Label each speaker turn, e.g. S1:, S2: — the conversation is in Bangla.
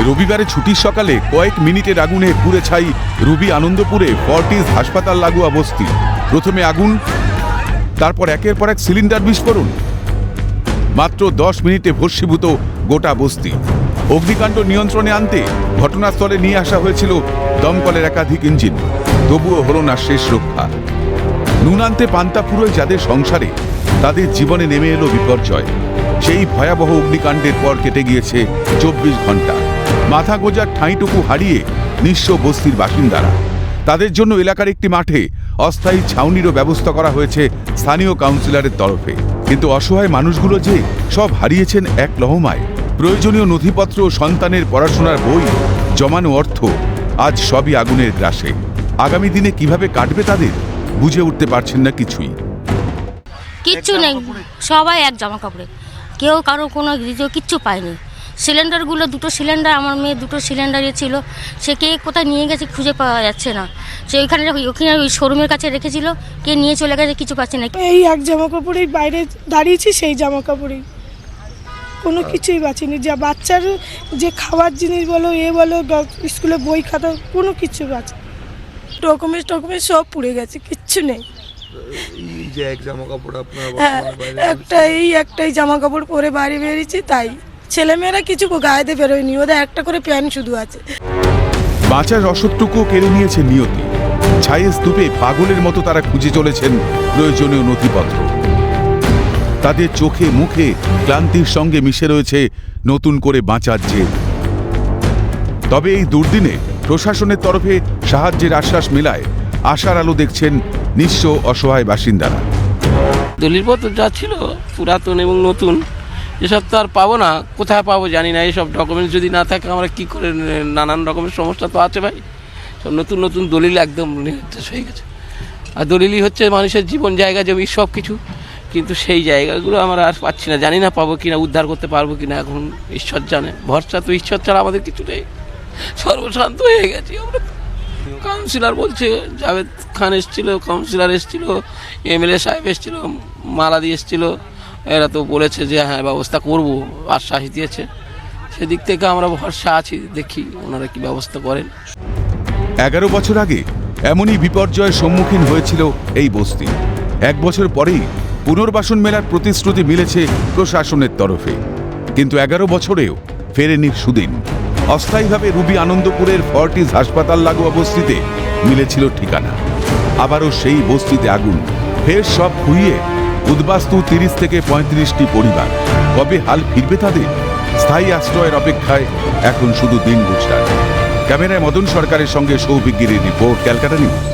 S1: রবিবারে ছুটির সকালে কয়েক মিনিটের আগুনে পুড়ে ছাই রুবি আনন্দপুরে ফর্টিস হাসপাতাল লাগোয়া বস্তি। প্রথমে আগুন, তারপর একের পর এক সিলিন্ডার বিস্ফোরণ। মাত্র 10 মিনিটে ভস্মীভূত গোটা বস্তি। অগ্নিকাণ্ড নিয়ন্ত্রণে আনতে ঘটনাস্থলে নিয়ে আসা হয়েছিল দমকলের একাধিক ইঞ্জিন, তবুও হল না শেষ রক্ষা। নুন আনতে পান্তা ফুরোয় যাদের সংসারে, তাদের জীবনে নেমে এলো বিপর্যয়। সেই ভয়াবহ অগ্নিকাণ্ডের পর কেটে গিয়েছে 24 ঘন্টা। মাথা গোজার ঠাঁইটুকু হারিয়ে নিঃস্ব বস্তির বাসিন্দারা। তাদের জন্য এলাকার একটি মাঠে অস্থায়ী ছাউনিরও ব্যবস্থা করা হয়েছে স্থানীয় কাউন্সিলরের তরফে। কিন্তু অসহায় মানুষগুলো যে সব হারিয়েছেন এক লহমায়। প্রয়োজনীয় নথিপত্র, সন্তানের পড়াশোনার বই, জমানো অর্থ আজ সবই আগুনের গ্রাসে। আগামী দিনে কিভাবে কাটবে তাদের বুঝে উঠতে পারছেন না কিছুই।
S2: কিচ্ছু নেই, সবাই এক জামা কাপড়ে, কেউ কারো কোনো কিচ্ছু পায়নি। সিলিন্ডারগুলো, 2টো সিলিন্ডার, আমার মেয়ে 2টো সিলিন্ডারই ছিল, সে কে কোথায় নিয়ে গেছে খুঁজে পাওয়া যাচ্ছে না। সে ওইখানে ওই শোরুমের কাছে রেখেছিল, কে নিয়ে চলে গেছে কিছু পাচ্ছে না।
S3: এই এক জামা কাপড়েই বাইরে দাঁড়িয়েছি, সেই জামা কাপড়েই, কোনো কিছুই বাঁচিনি। যা বাচ্চার যে খাবার জিনিস বলো, বলো, স্কুলে বই খাতা, কোনো কিছু বাঁচে। ডকুমেন্ট সব পুড়ে গেছে, কিচ্ছু নেই। একটাই জামা কাপড় পরে বাইরে বেরিয়েছি, তাই ছেলেমেয়েরা কিছু গায়েতে বেরোয়নি, ওদের একটা করে প্যান্ট শুধু আছে।
S1: বাঁচার রসদটুকু কেড়ে নিয়েছে নিয়তি। ছায়ে স্তূপে পাগলের মতো তারা খুঁজে চলেছেন প্রয়োজনীয় নথিপত্র। তাদের চোখে মুখে ক্লান্তির সঙ্গে মিশে রয়েছে নতুন করে বাঁচার জেদ। তবে এই দুর্দিনে প্রশাসনের তরফে সাহায্যের আশ্বাস মেলায় আশার আলো দেখছেন নিঃস্ব অসহায় বাসিন্দারা।
S4: দলিলপত্র যা ছিল পুরাতন এবং নতুন, এসব তো আর পাবো না, কোথায় পাবো জানি না। এইসব ডকুমেন্টস যদি না থাকে আমরা কি করে, নানান রকমের সমস্যা তো আছে ভাই। সব নতুন নতুন দলিল একদম নির্দেশ হয়ে গেছে। আর দলিলই হচ্ছে মানুষের জীবন, জায়গা, জমি, সব কিছু। কিন্তু সেই জায়গাগুলো আমরা আর পাচ্ছি না, জানি না পাবো কিনা, উদ্ধার করতে পারবো কিনা, এখন ঈশ্বর জানে। ভরসা তো ঈশ্বর ছাড়া আমাদের কিছু নেই, সর্বশান্ত হয়ে গেছি আমরা। কাউন্সিলর বলছে, জাভেদ খান এসেছিল, কাউন্সিলর এসেছিল, এমএলএ সাহেব এসেছিল, মালাদি এসেছিল, এরা তো বলেছে যে হ্যাঁ ব্যবস্থা করবো, আশ্বাস দিয়েছে। সেদিক থেকে আমরা ভরসা আছি, দেখি ওনারা কি ব্যবস্থা করেন।
S1: 11 বছর আগে এমনই বিপর্যয়ের সম্মুখীন হয়েছিল এই বস্তি। 1 বছর পরেই পুনর্বাসন মেলার প্রতিশ্রুতি মিলেছে প্রশাসনের তরফে, কিন্তু 11 বছরেও ফেরেনি সুদিন। অস্থায়ীভাবে রুবি আনন্দপুরের ফর্টিস হাসপাতাল লাগোয়া বস্তিতে মিলেছিল ঠিকানা। আবারও সেই বস্তিতে আগুন, ফের সব খুইয়ে উদ্বাস্তু 30 থেকে 35টি পরিবার। কবে হাল ফিরবে তাদের? স্থায়ী আশ্রয়ের অপেক্ষায় এখন শুধু দিন গুজরান। ক্যামেরায় মদন সরকারের সঙ্গে সৌভিক গিরির রিপোর্ট, ক্যালকাটা নিউজ।